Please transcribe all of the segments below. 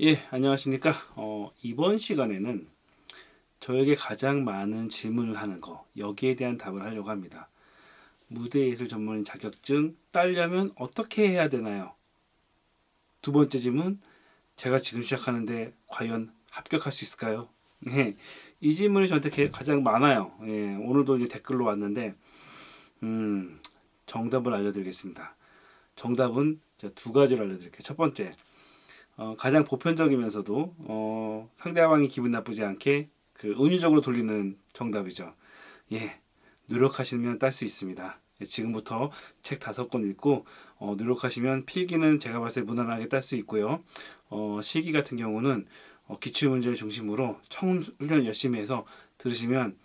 예, 안녕하십니까. 이번 시간에는 저에게 가장 많은 질문을 하는 거, 여기에 대한 답을 하려고 합니다. 무대예술 전문인 자격증 따려면 어떻게 해야 되나요? 두 번째 질문, 제가 지금 시작하는데 과연 합격할 수 있을까요? 네, 이 질문이 저한테 가장 많아요. 예, 오늘도 이제 댓글로 왔는데, 음, 정답을 알려드리겠습니다. 정답은 제가 두 가지로 알려드릴게요. 첫 번째, 가장 보편적이면서도 상대방이 기분 나쁘지 않게 그 은유적으로 돌리는 정답이죠. 예, 노력하시면 딸 수 있습니다. 예, 지금부터 책 5권 읽고 노력하시면 필기는 제가 봤을 때 무난하게 딸 수 있고요. 실기 같은 경우는 기출문제를 중심으로 처음 훈련 열심히 해서 들으시면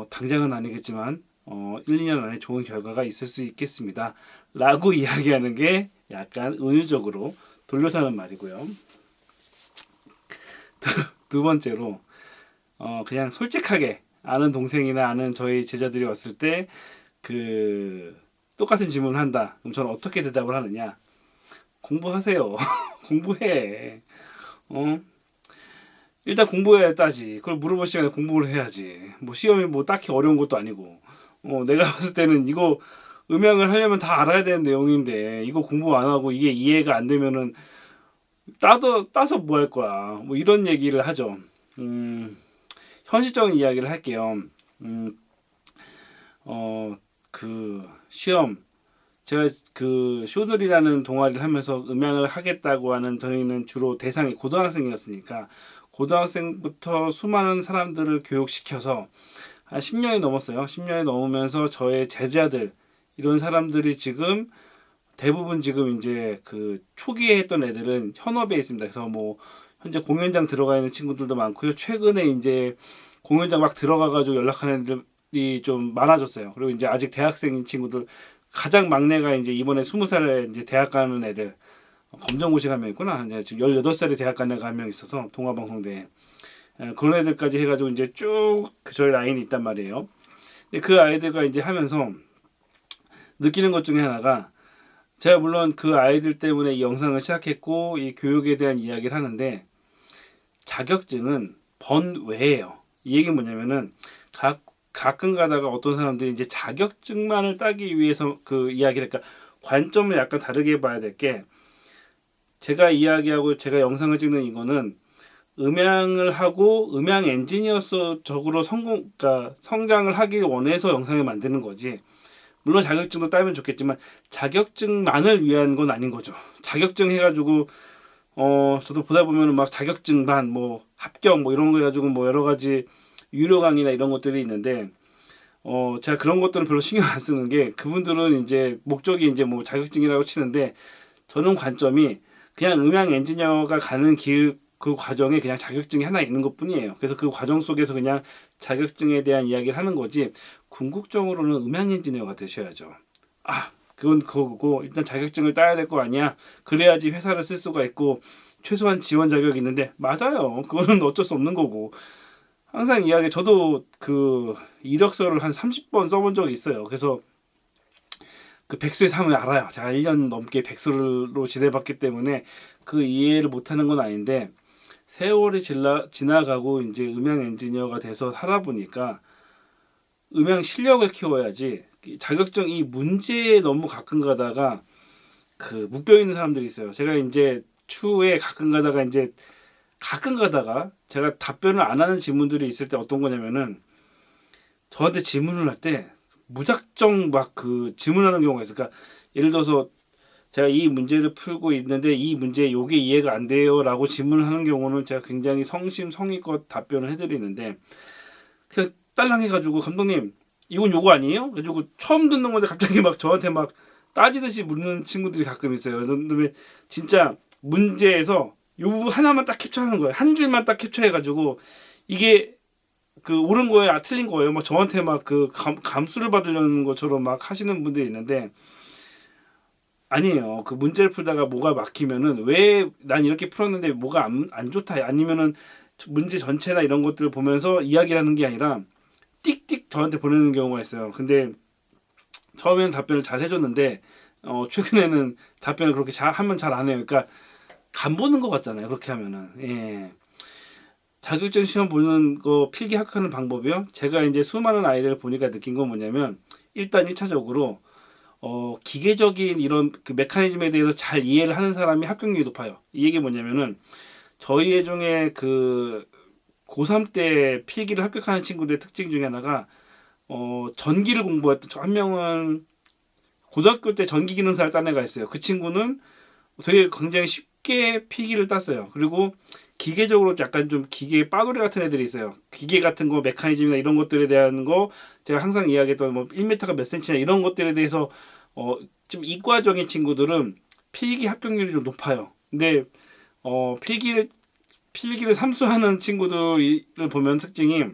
당장은 아니겠지만 1, 2년 안에 좋은 결과가 있을 수 있겠습니다. 라고 이야기하는 게 약간 은유적으로 돌려서 하는 말이고요. 두 번째로 그냥 솔직하게 아는 동생이나 아는 저희 제자들이 왔을 때 그 똑같은 질문을 한다. 그럼 저는 어떻게 대답을 하느냐? 공부하세요. 공부해. 어? 일단 공부해야 따지. 그걸 물어볼 시간에 공부를 해야지. 뭐 시험이 뭐 딱히 어려운 것도 아니고. 내가 봤을 때는 이거 음향을 하려면 다 알아야 되는 내용인데 이거 공부 안 하고 이게 이해가 안 되면은 따서 뭐 할 거야. 뭐 이런 얘기를 하죠. 음, 현실적인 이야기를 할게요. 음, 그 시험 제가 그 쇼들이라는 동아리를 하면서 음향을 하겠다고 하는 저희는 주로 대상이 고등학생이었으니까 고등학생부터 수많은 사람들을 교육시켜서 한 10년이 넘었어요. 10년이 넘으면서 저의 제자들 이런 사람들이 지금 대부분 지금 이제 그 초기에 했던 애들은 현업에 있습니다. 그래서 뭐 현재 공연장 들어가 있는 친구들도 많고요. 최근에 이제 공연장 막 들어가가지고 연락하는 애들이 좀 많아졌어요. 그리고 이제 아직 대학생인 친구들 가장 막내가 이제 이번에 20살에 이제 대학 가는 애들 검정고시가 한 명 있구나. 이제 지금 18살에 대학 가는 애가 한 명 있어서 동아방송대에 그런 애들까지 해가지고 이제 쭉 저희 라인이 있단 말이에요. 근데 그 아이들과 이제 하면서 느끼는 것 중에 하나가 제가 물론 그 아이들 때문에 이 영상을 시작했고 이 교육에 대한 이야기를 하는데 자격증은 번외예요. 이 얘기는 뭐냐면은 가끔 가다가 어떤 사람들이 이제 자격증만을 따기 위해서 그 이야기를 그러니까 관점을 약간 다르게 봐야 될 게 제가 이야기하고 제가 영상을 찍는 이거는 음향을 하고 음향 엔지니어적으로 그러니까 성장을 하기 원해서 영상을 만드는 거지. 물론 자격증도 따면 좋겠지만 자격증만을 위한 건 아닌 거죠. 자격증 해가지고 저도 보다 보면은 막 자격증반 뭐 합격 뭐 이런 거 해가지고 뭐 여러 가지 유료 강의나 이런 것들이 있는데 제가 그런 것들은 별로 신경 안 쓰는 게 그분들은 이제 목적이 이제 뭐 자격증이라고 치는데 저는 관점이 그냥 음향 엔지니어가 가는 길 그 과정에 그냥 자격증이 하나 있는 것뿐이에요. 그래서 그 과정 속에서 그냥 자격증에 대한 이야기를 하는 거지 궁극적으로는 음향 엔지니어가 되셔야죠. 그건 그거고 일단 자격증을 따야 될 거 아니야. 그래야지 회사를 쓸 수가 있고 최소한 지원 자격이 있는데 맞아요. 그거는 어쩔 수 없는 거고 항상 이야기 저도 그 이력서를 한 30번 써본 적이 있어요. 그래서 그 백수의 삶을 알아요. 제가 1년 넘게 백수로 지내봤기 때문에 그 이해를 못하는 건 아닌데 세월이 지나가고 이제 음향 엔지니어가 돼서 살아보니까 음향 실력을 키워야지 자격증 이 문제에 너무 가끔 가다가 그 묶여 있는 사람들이 있어요. 제가 이제 추후에 가끔 가다가 제가 답변을 안 하는 질문들이 있을 때 어떤 거냐면은 저한테 질문을 할 때 무작정 막 그 질문하는 경우가 있어요. 그러니까 예를 들어서 제가 이 문제를 풀고 있는데 이 문제 요게 이해가 안 돼요라고 질문을 하는 경우는 제가 굉장히 성심성의껏 답변을 해드리는데 그냥 딸랑해가지고 감독님 이건 요거 아니에요? 그래가지고 처음 듣는 건데 갑자기 막 저한테 막 따지듯이 묻는 친구들이 가끔 있어요. 그다음에 진짜 문제에서 요 부분 하나만 딱 캡처하는 거예요. 한 줄만 딱 캡처해가지고 이게 그 옳은 거예요, 틀린 거예요. 막 저한테 막 그 감수를 받으려는 것처럼 막 하시는 분들이 있는데 아니에요. 그 문제를 풀다가 뭐가 막히면은 왜 난 이렇게 풀었는데 뭐가 안 좋다 아니면은 문제 전체나 이런 것들을 보면서 이야기를 하는 게 아니라 띡띡 저한테 보내는 경우가 있어요. 근데 처음에는 답변을 잘 해줬는데 최근에는 답변을 그렇게 잘 하면 잘 안 해요. 그러니까 간 보는 것 같잖아요. 그렇게 하면은. 예. 자격증 시험 보는 거 필기 합격하는 방법이요. 제가 이제 수많은 아이들을 보니까 느낀 건 뭐냐면 일단 1차적으로 기계적인 이런 그 메커니즘에 대해서 잘 이해를 하는 사람이 합격률이 높아요. 이 얘기 뭐냐면은 저희 애 중에 그 고3 때 필기를 합격하는 친구들의 특징 중에 하나가 전기를 공부했던 한 명은 고등학교 때 전기 기능사를 딴 애가 있어요. 그 친구는 되게 굉장히 쉽게 필기를 땄어요. 그리고 기계적으로 약간 좀 기계 빠돌이 같은 애들이 있어요. 기계 같은 거 메커니즘이나 이런 것들에 대한 거 제가 항상 이야기했던 뭐 1m가 몇 센치냐 이런 것들에 대해서 좀 이과적인 친구들은 필기 합격률이 좀 높아요. 근데 필기를 삼수하는 친구들을 보면 특징이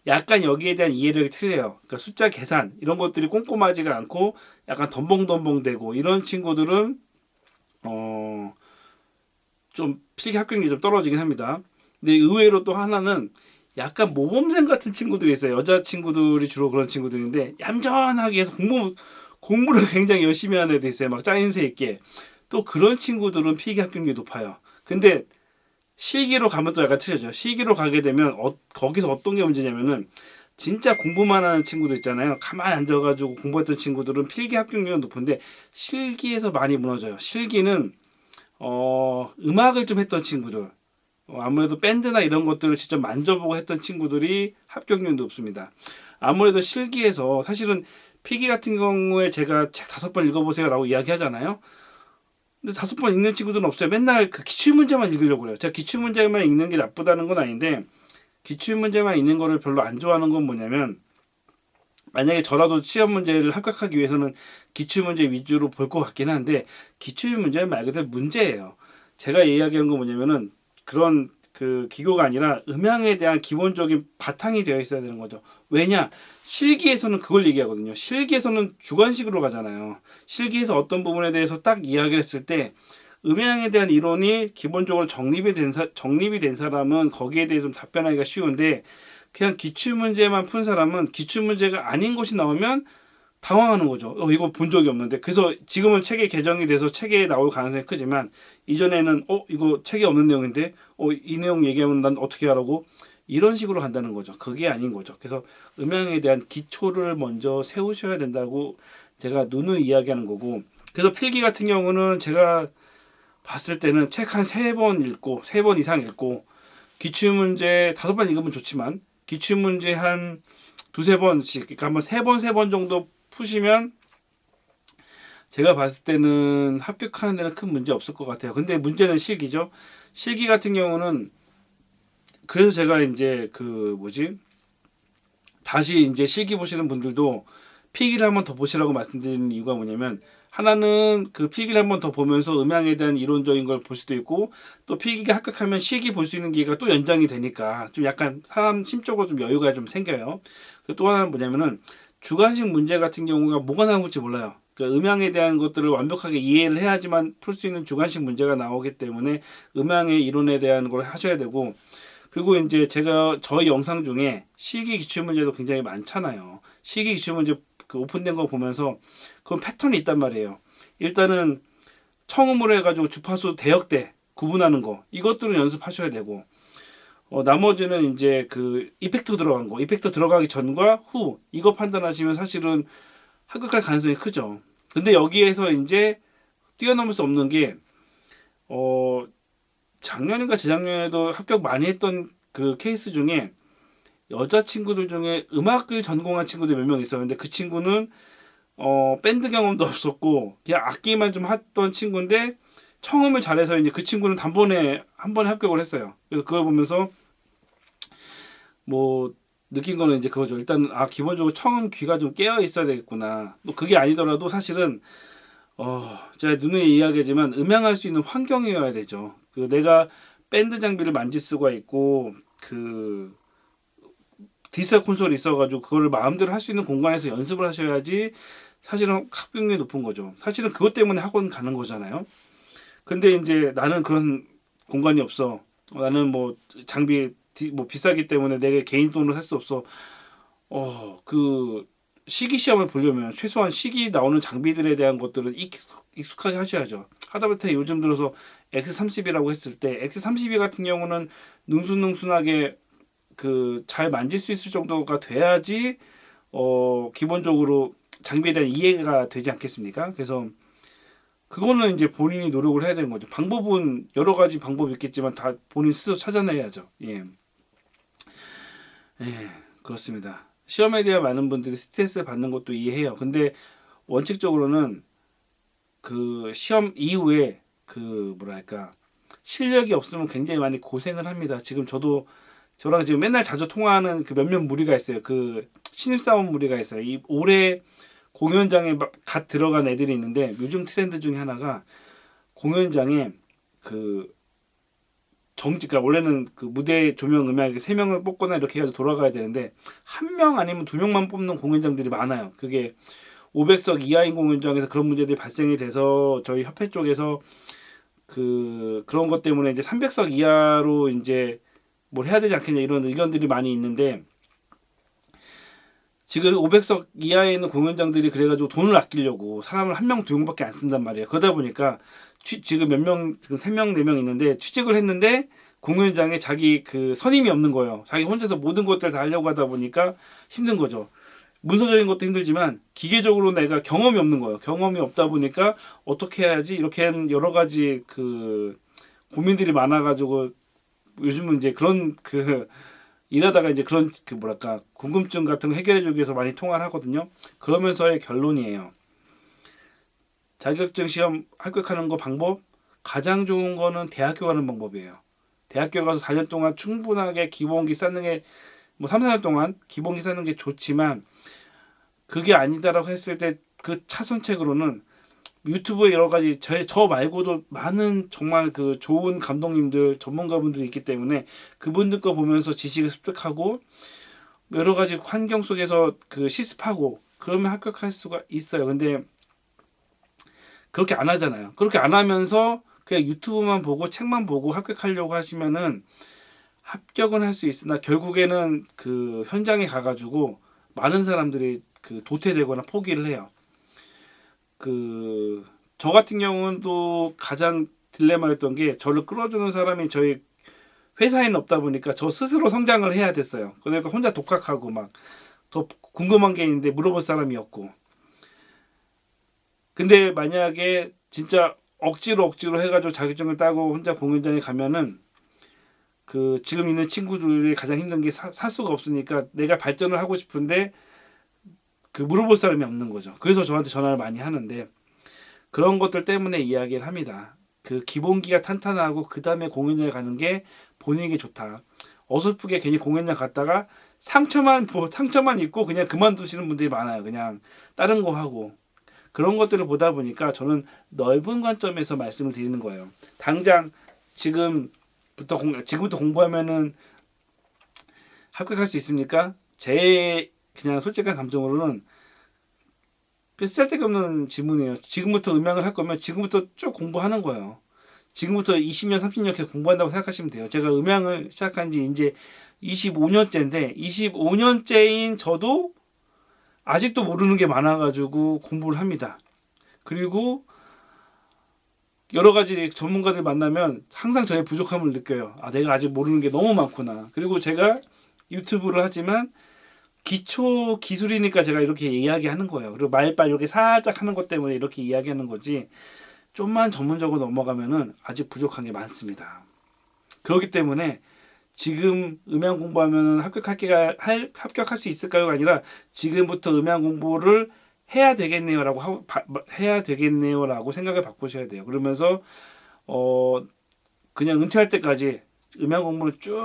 약간 여기에 대한 이해력이 틀려요. 그러니까 숫자 계산 이런 것들이 꼼꼼하지가 않고 약간 덤벙덤벙대고 이런 친구들은 어, 좀 필기 합격률이 좀 떨어지긴 합니다. 근데 의외로 또 하나는 약간 모범생 같은 친구들이 있어요. 여자 친구들이 주로 그런 친구들인데 얌전하게 해서 공부를 굉장히 열심히 하는 애들 있어요. 막 짜임새 있게. 또 그런 친구들은 필기 합격률이 높아요. 근데 실기로 가면 또 약간 틀려져요. 실기로 가게 되면 거기서 어떤 게 문제냐면은 진짜 공부만 하는 친구들 있잖아요. 가만히 앉아가지고 공부했던 친구들은 필기 합격률은 높은데 실기에서 많이 무너져요. 실기는 음악을 좀 했던 친구들, 아무래도 밴드나 이런 것들을 직접 만져보고 했던 친구들이 합격률이 높습니다. 아무래도 실기에서 사실은 필기 같은 경우에 제가 책 5번 읽어보세요라고 이야기하잖아요. 근데 5번 읽는 친구들은 없어요. 맨날 그 기출 문제만 읽으려고 그래요. 제가 기출 문제만 읽는 게 나쁘다는 건 아닌데 기출 문제만 읽는 거를 별로 안 좋아하는 건 뭐냐면 만약에 저라도 시험 문제를 합격하기 위해서는 기출 문제 위주로 볼 것 같긴 한데 기출 문제는 말 그대로 문제예요. 제가 이야기한 건 뭐냐면은 그런 그 기교가 아니라 음향에 대한 기본적인 바탕이 되어 있어야 되는 거죠. 왜냐? 실기에서는 그걸 얘기하거든요. 실기에서는 주관식으로 가잖아요. 실기에서 어떤 부분에 대해서 딱 이야기를 했을 때 음향에 대한 이론이 기본적으로 정립이 된 사람은 거기에 대해 좀 답변하기가 쉬운데 그냥 기출 문제만 푼 사람은 기출 문제가 아닌 것이 나오면 당황하는 거죠. 이거 본 적이 없는데. 그래서 지금은 책에 개정이 돼서 책에 나올 가능성이 크지만 이전에는 이거 책에 없는 내용인데 이 내용 얘기하면 난 어떻게 하라고 이런 식으로 간다는 거죠. 그게 아닌 거죠. 그래서 음향에 대한 기초를 먼저 세우셔야 된다고 제가 누누이 이야기하는 거고. 그래서 필기 같은 경우는 제가 봤을 때는 책 한 3번 읽고 3번 이상 읽고 기출문제 5번 읽으면 좋지만 기출문제 한 두세 번씩 그러니까 한번 3번 정도 푸시면 제가 봤을 때는 합격하는 데는 큰 문제 없을 것 같아요. 근데 문제는 실기죠. 실기 같은 경우는 그래서 제가 이제 그 뭐지 다시 이제 실기 보시는 분들도 필기를 한번 더 보시라고 말씀드리는 이유가 뭐냐면 하나는 그 필기를 한번 더 보면서 음향에 대한 이론적인 걸 볼 수도 있고 또 필기가 합격하면 실기 볼 수 있는 기회가 또 연장이 되니까 좀 약간 사람 심적으로 좀 여유가 좀 생겨요. 그리고 또 하나는 뭐냐면은 주관식 문제 같은 경우가 뭐가 나올지 몰라요. 그 음향에 대한 것들을 완벽하게 이해를 해야지만 풀 수 있는 주관식 문제가 나오기 때문에 음향의 이론에 대한 걸 하셔야 되고 그리고 이제 제가 저희 영상 중에 실기 기출 문제도 굉장히 많잖아요. 실기 기출 문제 그 오픈된 거 보면서 그건 패턴이 있단 말이에요. 일단은 청음으로 해가지고 주파수 대역대 구분하는 거 이것들은 연습하셔야 되고 나머지는 이제 그 이펙터 들어간 거 이펙터 들어가기 전과 후 이거 판단하시면 사실은 합격할 가능성이 크죠. 근데 여기에서 이제 뛰어넘을 수 없는 게 작년인가 재작년에도 합격 많이 했던 그 케이스 중에 여자 친구들 중에 음악을 전공한 친구들 몇 명 있었는데 그 친구는 밴드 경험도 없었고 그냥 악기만 좀 했던 친구인데 청음을 잘해서 이제 그 친구는 단번에 한 번에 합격을 했어요. 그래서 그걸 보면서 뭐 느낀 거는 이제 그거죠. 일단 기본적으로 청음 귀가 좀 깨어 있어야 되겠구나. 또 그게 아니더라도 사실은 제가 누누이 이야기하지만 음향할 수 있는 환경이어야 되죠. 그 내가 밴드 장비를 만질 수가 있고 그 디지털 콘솔이 있어가지고 그거를 마음대로 할 수 있는 공간에서 연습을 하셔야지 사실은 합격률이 높은 거죠. 사실은 그것 때문에 학원 가는 거잖아요. 근데 이제 나는 그런 공간이 없어. 나는 뭐 장비 뭐 비싸기 때문에 내가 개인 돈으로 할 수 없어. 그 시기 시험을 보려면 최소한 시기 나오는 장비들에 대한 것들은 익숙하게 하셔야죠. 하다못해 요즘 들어서 X30이라고 했을 때 X32 같은 경우는 능수능순하게 그 잘 만질 수 있을 정도가 돼야지 기본적으로 장비에 대한 이해가 되지 않겠습니까? 그래서 그거는 이제 본인이 노력을 해야 되는 거죠. 방법은 여러 가지 방법이 있겠지만 다 본인 스스로 찾아내야죠. 예. 예, 그렇습니다. 시험에 대한 많은 분들이 스트레스 받는 것도 이해해요. 근데 원칙적으로는 그 시험 이후에 그 뭐랄까 실력이 없으면 굉장히 많이 고생을 합니다. 지금 저랑 지금 맨날 자주 통화하는 그 몇몇 무리가 있어요. 그 신입사원 무리가 있어요. 이 올해 공연장에 갓 들어간 애들이 있는데 요즘 트렌드 중에 하나가 공연장에 그 그러니까 원래는 그 무대 조명 음악 세 명을 뽑거나 이렇게 해가지고 돌아가야 되는데 한 명 아니면 두 명만 뽑는 공연장들이 많아요. 그게 500석 이하인 공연장에서 그런 문제들이 발생이 돼서 저희 협회 쪽에서 그런 것 때문에 이제 300석 이하로 이제 뭘 해야 되지 않겠냐 이런 의견들이 많이 있는데 지금 500석 이하에 있는 공연장들이 그래가지고 돈을 아끼려고 사람을 한 명, 두 명밖에 안 쓴단 말이에요. 그러다 보니까 지금 몇 명, 지금 3명, 4명 있는데 취직을 했는데 공연장에 자기 그 선임이 없는 거예요. 자기 혼자서 모든 것들을 다 하려고 하다 보니까 힘든 거죠. 문서적인 것도 힘들지만 기계적으로 내가 경험이 없는 거예요. 경험이 없다 보니까 어떻게 해야지 이렇게 여러 가지 그 고민들이 많아가지고 요즘은 이제 그런 그 일하다가 이제 그런 그 뭐랄까 궁금증 같은 거 해결해주기 위해서 많이 통화를 하거든요. 그러면서의 결론이에요. 자격증 시험 합격하는 거 방법 가장 좋은 거는 대학교 가는 방법이에요. 대학교 가서 4년 동안 충분하게 기본기 쌓는 게 뭐 3, 4년 동안 기본기 쌓는 게 좋지만 그게 아니다라고 했을 때 그 차선책으로는 유튜브에 여러 가지 저 말고도 많은 정말 그 좋은 감독님들 전문가분들이 있기 때문에 그분들 거 보면서 지식을 습득하고 여러 가지 환경 속에서 그 실습하고 그러면 합격할 수가 있어요. 근데 그렇게 안 하잖아요. 그렇게 안 하면서 그냥 유튜브만 보고 책만 보고 합격하려고 하시면은 합격은 할 수 있으나 결국에는 그 현장에 가가지고 많은 사람들이 그 도태되거나 포기를 해요. 그 저 같은 경우는 또 가장 딜레마였던 게 저를 끌어주는 사람이 저희 회사에는 없다 보니까 저 스스로 성장을 해야 됐어요. 그러니까 혼자 독학하고 막 더 궁금한 게 있는데 물어볼 사람이 없고. 근데 만약에 진짜 억지로 해가지고 자격증을 따고 혼자 공연장에 가면은 그 지금 있는 친구들이 가장 힘든 게 살 수가 없으니까 내가 발전을 하고 싶은데 그 물어볼 사람이 없는 거죠. 그래서 저한테 전화를 많이 하는데 그런 것들 때문에 이야기를 합니다. 그 기본기가 탄탄하고 그 다음에 공연장에 가는 게 본인에게 좋다. 어설프게 괜히 공연장 갔다가 상처만 입고 그냥 그만두시는 분들이 많아요. 그냥 다른 거 하고 그런 것들을 보다 보니까 저는 넓은 관점에서 말씀을 드리는 거예요. 당장 지금부터 공부하면은 합격할 수 있습니까? 제 그냥 솔직한 감정으로는 쓸데기 없는 질문이에요. 지금부터 음악을 할 거면 지금부터 쭉 공부하는 거예요. 지금부터 20년, 30년 계속 공부한다고 생각하시면 돼요. 제가 음향을 시작한 지 이제 25년째인데 25년째인 저도 아직도 모르는 게 많아가지고 공부를 합니다. 그리고 여러 가지 전문가들 만나면 항상 저의 부족함을 느껴요. 아, 내가 아직 모르는 게 너무 많구나. 그리고 제가 유튜브를 하지만 기초 기술이니까 제가 이렇게 이야기하는 거예요. 그리고 말빨 이렇게 살짝 하는 것 때문에 이렇게 이야기하는 거지. 좀만 전문적으로 넘어가면은 아직 부족한 게 많습니다. 그렇기 때문에 지금 음향 공부하면 합격할 수 있을까요가 아니라 지금부터 음향 공부를 해야 되겠네요라고 생각을 바꾸셔야 돼요. 그러면서 그냥 은퇴할 때까지 음향 공부를 쭉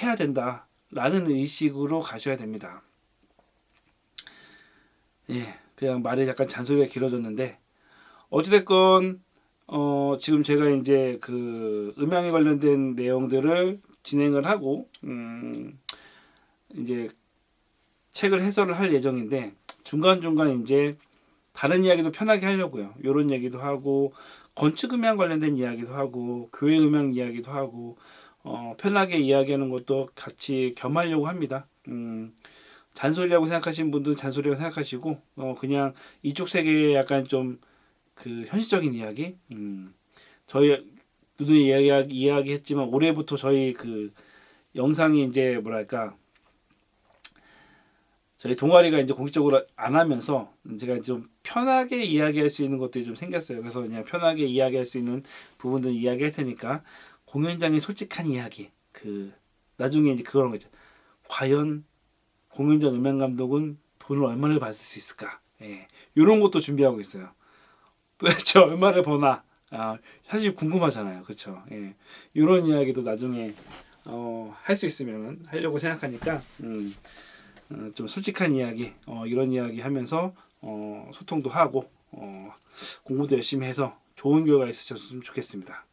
해야 된다라는 의식으로 가셔야 됩니다. 예, 그냥 말이 약간 잔소리가 길어졌는데 어찌됐건 지금 제가 이제 그 음향에 관련된 내용들을 진행을 하고 이제 책을 해설을 할 예정인데 중간중간 이제 다른 이야기도 편하게 하려고요. 이런 얘기도 하고 건축 음향 관련된 이야기도 하고 교회 음향 이야기도 하고 편하게 이야기하는 것도 같이 겸하려고 합니다. 잔소리라고 생각하시는 분들은 잔소리라고 생각하시고 그냥 이쪽 세계에 약간 좀 그 현실적인 이야기 저희 누누이 이야기했지만 올해부터 저희 그 영상이 이제 뭐랄까 저희 동아리가 이제 공식적으로 안 하면서 제가 좀 편하게 이야기할 수 있는 것들이 좀 생겼어요. 그래서 그냥 편하게 이야기할 수 있는 부분들 이야기할 테니까 공연장의 솔직한 이야기 그 나중에 이제 그런 거죠. 과연 공연장 음향 감독은 돈을 얼마를 받을 수 있을까? 예, 이런 것도 준비하고 있어요. 도대체 얼마를 버나? 사실 궁금하잖아요, 그렇죠? 예, 이런 이야기도 나중에 할 수 있으면 하려고 생각하니까 좀 솔직한 이야기 이런 이야기 하면서 소통도 하고 공부도 열심히 해서 좋은 결과 있으셨으면 좋겠습니다.